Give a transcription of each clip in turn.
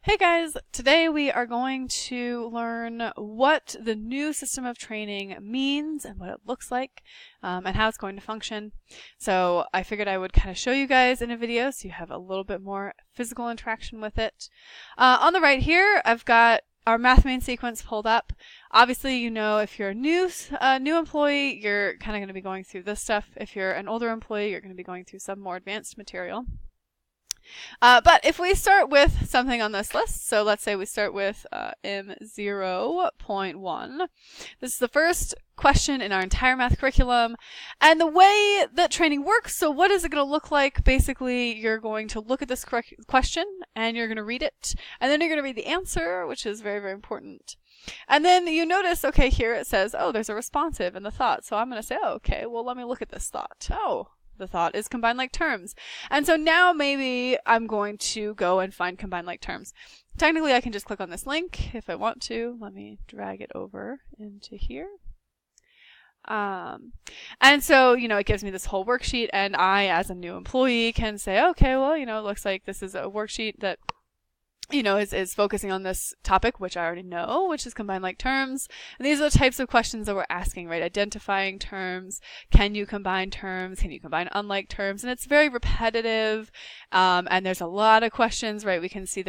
Hey guys, today we are going to learn what the new system of training means and what it looks like and how it's going to function. So I figured I would kind of show you guys in a video so you have a little bit more physical interaction with it. On the right here, I've got our math main sequence pulled up. Obviously, you know, if you're a new employee, you're kind of going to be going through this stuff. If you're an older employee, you're going to be going through some more advanced material. But if we start with something on this list, so let's say we start with M0.1. This is the first question in our entire math curriculum. And the way that training works, so what is it going to look like? Basically, you're going to look at this question and you're going to read it. And then you're going to read the answer, which is very, very important. And then you notice, okay, here it says, oh, there's a responsive in the thought. So I'm going to say, oh, okay, well, let me look at this thought. Oh, the thought is combined like terms. And so now maybe I'm going to go and find combined like terms. Technically, I can just click on this link if I want to. Let me drag it over into here. And so, you know, it gives me this whole worksheet, and I, as a new employee, can say, okay, well, you know, it looks like this is a worksheet that, you know, is focusing on this topic, which I already know, which is combined like terms. And these are the types of questions that we're asking, right? Identifying terms. Can you combine terms? Can you combine unlike terms? And it's very repetitive. And there's a lot of questions, right? We can see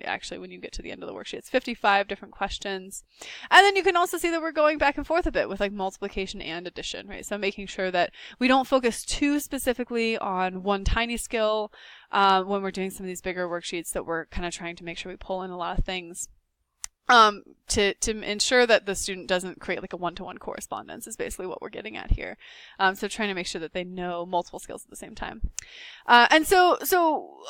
actually when you get to the end of the worksheet, it's 55 different questions. And then you can also see that we're going back and forth a bit with like multiplication and addition, right? So making sure that we don't focus too specifically on one tiny skill, when we're doing some of these bigger worksheets, that we're kind of trying to make sure we pull in a lot of things to ensure that the student doesn't create like a one-to-one correspondence is basically what we're getting at here. So trying to make sure that they know multiple skills at the same time. And so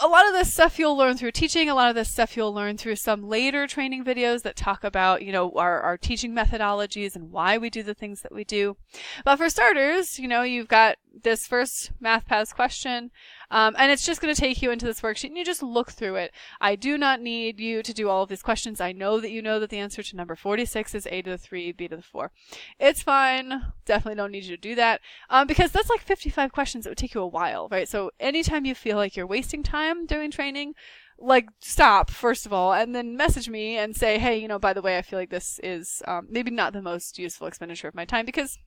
a lot of this stuff you'll learn through teaching. A lot of this stuff you'll learn through some later training videos that talk about, you know, our teaching methodologies and why we do the things that we do. But for starters, you know, you've got this first MathPaths question, and it's just going to take you into this worksheet, and you just look through it. I do not need you to do all of these questions. I know that you know that the answer to number 46 is a to the 3, b to the 4. It's fine. Definitely don't need you to do that, because that's like 55 questions. It would take you a while, right? So anytime you feel like you're wasting time doing training, like stop first of all, and then message me and say, hey, you know, by the way, I feel like this is maybe not the most useful expenditure of my time, because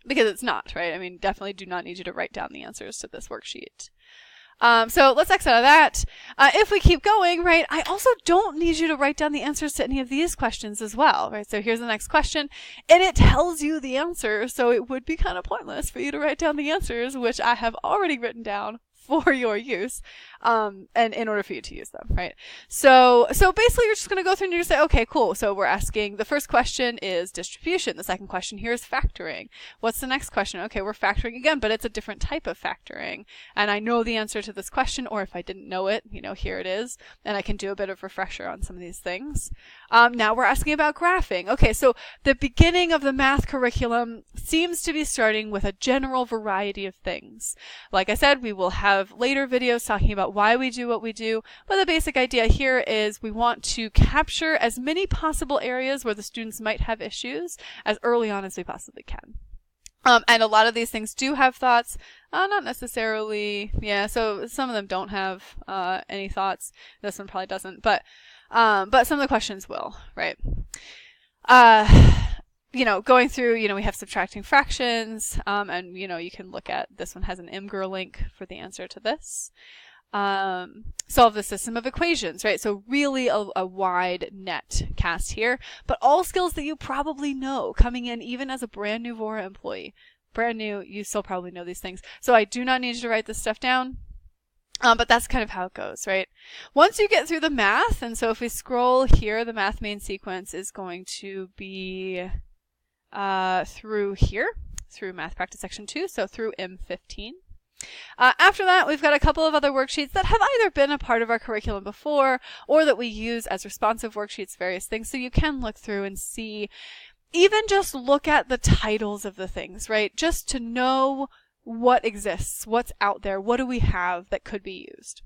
it's not, right? I mean, definitely do not need you to write down the answers to this worksheet. So let's X out of that. If we keep going, right, I also don't need you to write down the answers to any of these questions as well, right? So here's the next question, and it tells you the answer, so it would be kind of pointless for you to write down the answers, which I have already written down for your use, and in order for you to use them, right? So basically you're just going to go through and you're going to say, okay, cool. So we're asking, the first question is distribution. The second question here is factoring. What's the next question? Okay, we're factoring again, but it's a different type of factoring. And I know the answer to this question, or if I didn't know it, you know, here it is. And I can do a bit of refresher on some of these things. Now we're asking about graphing. Okay, so the beginning of the math curriculum seems to be starting with a general variety of things. Like I said, we will have later videos talking about why we do what we do, but the basic idea here is we want to capture as many possible areas where the students might have issues as early on as we possibly can. And a lot of these things do have thoughts, not necessarily, yeah, so some of them don't have any thoughts. This one probably doesn't, but some of the questions will, right? You know, going through, you know, we have subtracting fractions, and, you know, you can look at, this one has an MGR link for the answer to this. Solve the system of equations, right? So really a wide net cast here, but all skills that you probably know coming in even as a brand new Vora employee. Brand new, you still probably know these things. So I do not need you to write this stuff down. But that's kind of how it goes, right? Once you get through the math, and so if we scroll here, the math main sequence is going to be through here, through Math Practice Section 2, so through M15. After that, we've got a couple of other worksheets that have either been a part of our curriculum before or that we use as responsive worksheets, various things. So you can look through and see, even just look at the titles of the things, right? Just to know what exists, what's out there, what do we have that could be used.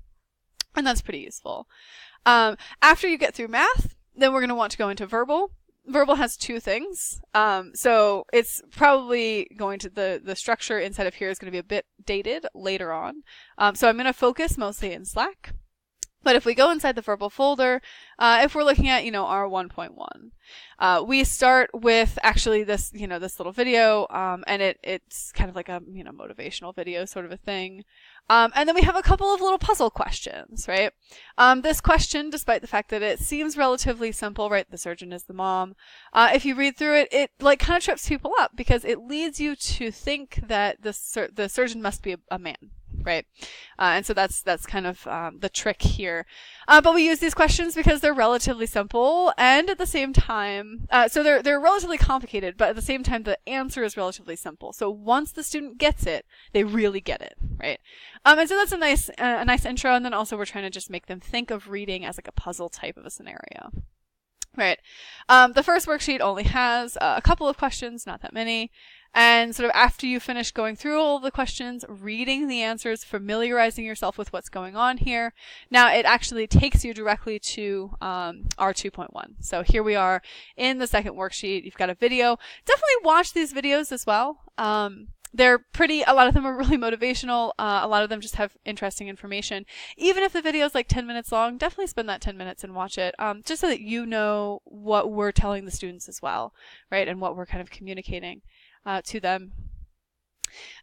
And that's pretty useful. After you get through math, then we're going to want to go into verbal. Verbal has two things. So it's probably going to, the structure inside of here is going to be a bit dated later on. So I'm going to focus mostly in Slack. But if we go inside the verbal folder, if we're looking at, our 1.1, we start with actually this, this little video, and it's kind of like a, motivational video sort of a thing. And then we have a couple of little puzzle questions, right? This question, despite the fact that it seems relatively simple, right? The surgeon is the mom. If you read through it, it like kind of trips people up because it leads you to think that the surgeon must be a man. Right. And so that's kind of the trick here. But we use these questions because they're relatively simple and at the same time, so they're relatively complicated, but at the same time, the answer is relatively simple. So once the student gets it, they really get it. Right. And so that's a nice intro. And then also we're trying to just make them think of reading as like a puzzle type of a scenario. Right. The first worksheet only has a couple of questions, not that many. And sort of after you finish going through all of the questions, reading the answers, familiarizing yourself with what's going on here, now it actually takes you directly to our 2.1. So here we are in the second worksheet. You've got a video. Definitely watch these videos as well. They're a lot of them are really motivational. A lot of them just have interesting information. Even if the video is like 10 minutes long, definitely spend that 10 minutes and watch it, just so that you know what we're telling the students as well, right? And what we're kind of communicating to them.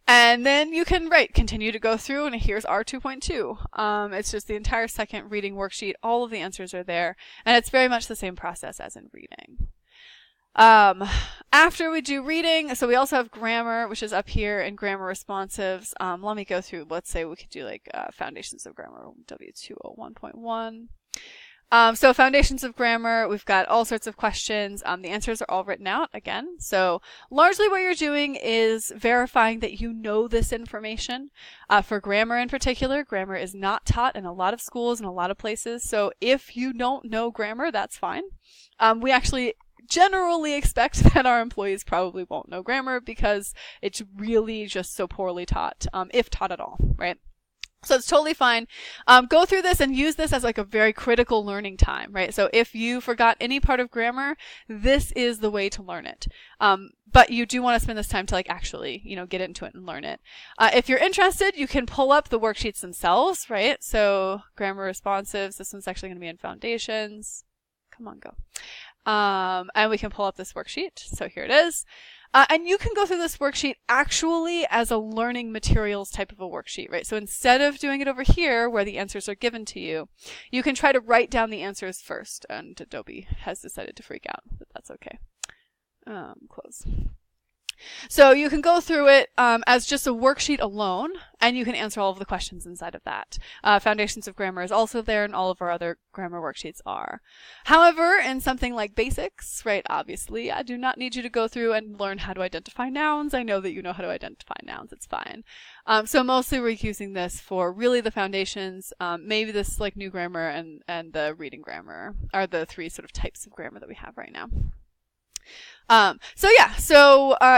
And then you can, continue to go through, and here's our 2.2. It's just the entire second reading worksheet. All of the answers are there, and it's very much the same process as in reading. After we do reading, so we also have grammar, which is up here, and grammar responsives. Let me go through, let's say we could do like foundations of grammar, W201.1. So foundations of grammar, we've got all sorts of questions. The answers are all written out again. So largely what you're doing is verifying that you know this information. For grammar in particular, grammar is not taught in a lot of schools and a lot of places. So if you don't know grammar, that's fine. We actually generally expect that our employees probably won't know grammar because it's really just so poorly taught, if taught at all, right? So it's totally fine. Go through this and use this as like a very critical learning time, right? So if you forgot any part of grammar, this is the way to learn it. But you do want to spend this time to like actually, get into it and learn it. If you're interested, you can pull up the worksheets themselves, right? So grammar responsives, this one's actually going to be in foundations. Come on, go. And we can pull up this worksheet. So here it is. And you can go through this worksheet actually as a learning materials type of a worksheet, right? So instead of doing it over here where the answers are given to you, you can try to write down the answers first. And Adobe has decided to freak out, but that's okay. Close. So you can go through it as just a worksheet alone, and you can answer all of the questions inside of that. Foundations of Grammar is also there, and all of our other grammar worksheets are. However, in something like basics, right, obviously, I do not need you to go through and learn how to identify nouns. I know that you know how to identify nouns. It's fine. So mostly we're using this for really the foundations. Maybe this like new grammar and the reading grammar are the three sort of types of grammar that we have right now. So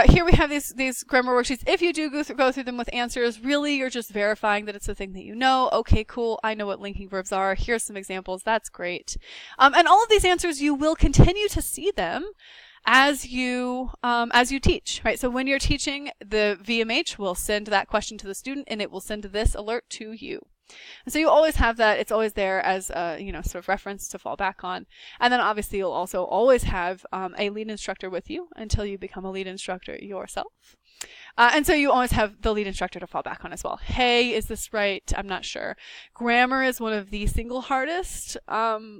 here we have these grammar worksheets. If you do go through them with answers, really you're just verifying that it's a thing that you know. Okay, cool. I know what linking verbs are. Here's some examples. That's great. And all of these answers, you will continue to see them as you teach, right? So when you're teaching, the VMH will send that question to the student, and it will send this alert to you. And so you always have that. It's always there as a, sort of reference to fall back on. And then obviously you'll also always have a lead instructor with you until you become a lead instructor yourself. And so you always have the lead instructor to fall back on as well. Hey, is this right? I'm not sure. Grammar is one of the single hardest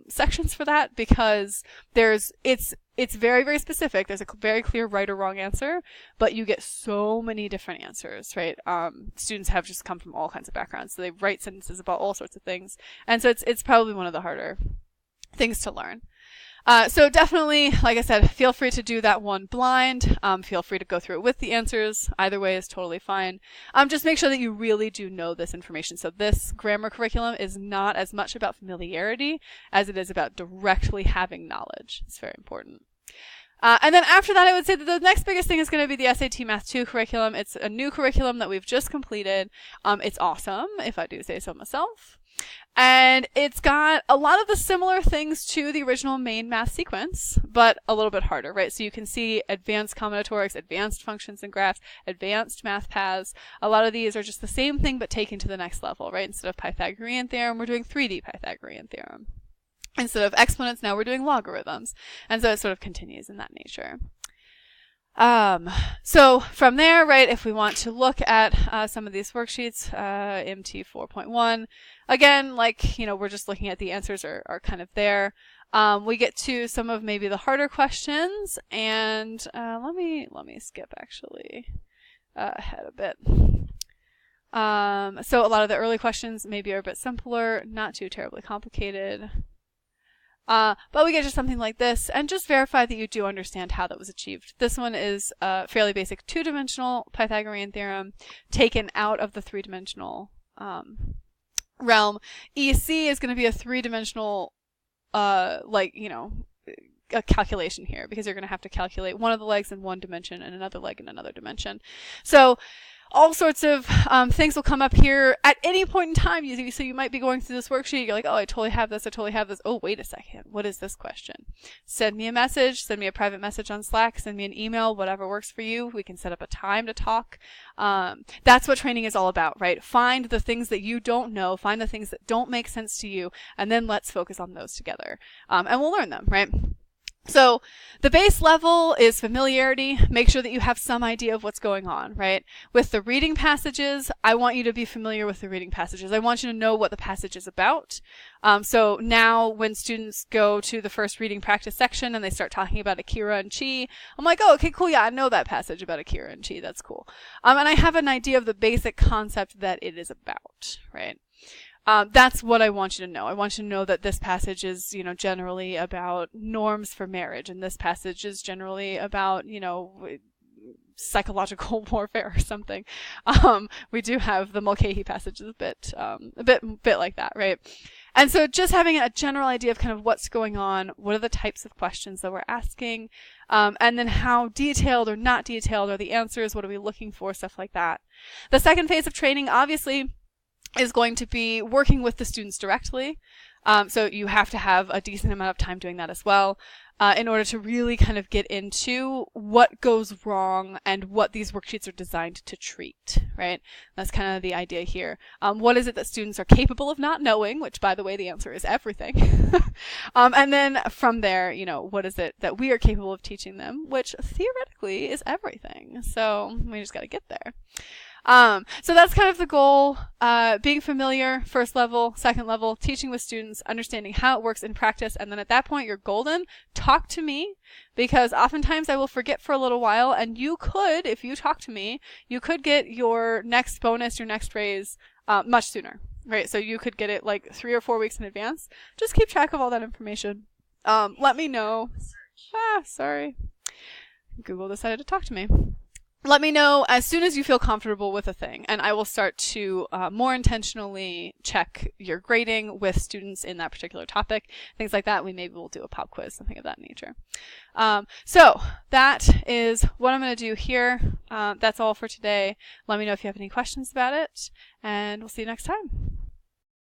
sections for that because it's very, very specific. There's a very clear right or wrong answer, but you get so many different answers, right? Students have just come from all kinds of backgrounds, so they write sentences about all sorts of things. And so it's probably one of the harder things to learn. So definitely, like I said, feel free to do that one blind. Feel free to go through it with the answers. Either way is totally fine. Just make sure that you really do know this information. So this grammar curriculum is not as much about familiarity as it is about directly having knowledge. It's very important. And then after that, I would say that the next biggest thing is going to be the SAT Math 2 curriculum. It's a new curriculum that we've just completed. It's awesome, if I do say so myself. And it's got a lot of the similar things to the original main math sequence, but a little bit harder, right? So you can see advanced combinatorics, advanced functions and graphs, advanced math paths. A lot of these are just the same thing, but taken to the next level, right? Instead of Pythagorean theorem, we're doing 3D Pythagorean theorem. Instead of exponents, now we're doing logarithms. And so it sort of continues in that nature. So from there, right, if we want to look at some of these worksheets, MT 4.1, again, like, we're just looking at the answers are kind of there. We get to some of maybe the harder questions, and let me skip actually ahead a bit. So a lot of the early questions maybe are a bit simpler, not too terribly complicated. But we get to something like this, and just verify that you do understand how that was achieved. This one is a fairly basic two-dimensional Pythagorean theorem taken out of the three-dimensional realm. EC is going to be a three-dimensional, a calculation here, because you're going to have to calculate one of the legs in one dimension and another leg in another dimension. So all sorts of things will come up here at any point in time. So you might be going through this worksheet. You're like, oh, I totally have this. I totally have this. Oh, wait a second. What is this question? Send me a message. Send me a private message on Slack. Send me an email. Whatever works for you. We can set up a time to talk. That's what training is all about, right? Find the things that you don't know. Find the things that don't make sense to you. And then let's focus on those together. And we'll learn them, right? So the base level is familiarity. Make sure that you have some idea of what's going on, right? With the reading passages, I want you to be familiar with the reading passages. I want you to know what the passage is about. So now when students go to the first reading practice section and they start talking about Akira and Chi, I'm like, oh, okay, cool. Yeah, I know that passage about Akira and Chi. That's cool. And I have an idea of the basic concept that it is about, right? That's what I want you to know. I want you to know that this passage is, generally about norms for marriage, and this passage is generally about, psychological warfare or something. We do have the Mulcahy passage is a bit like that, right? And so just having a general idea of kind of what's going on, what are the types of questions that we're asking, and then how detailed or not detailed are the answers, what are we looking for, stuff like that. The second phase of training, obviously, is going to be working with the students directly. So you have to have a decent amount of time doing that as well, in order to really kind of get into what goes wrong and what these worksheets are designed to treat, right? That's kind of the idea here. What is it that students are capable of not knowing, which, by the way, the answer is everything. And then from there, what is it that we are capable of teaching them, which theoretically is everything. So we just got to get there. So that's kind of the goal, being familiar, first level, second level, teaching with students, understanding how it works in practice, and then at that point you're golden. Talk to me, because oftentimes I will forget for a little while, and you could, if you talk to me, you could get your next bonus, your next raise, much sooner, right? So you could get it like 3 or 4 weeks in advance. Just keep track of all that information. Let me know. Sorry. Google decided to talk to me. Let me know as soon as you feel comfortable with a thing, and I will start to more intentionally check your grading with students in that particular topic. Things like that. Maybe we'll do a pop quiz, something of that nature. So that is what I'm going to do here. That's all for today. Let me know if you have any questions about it, and we'll see you next time.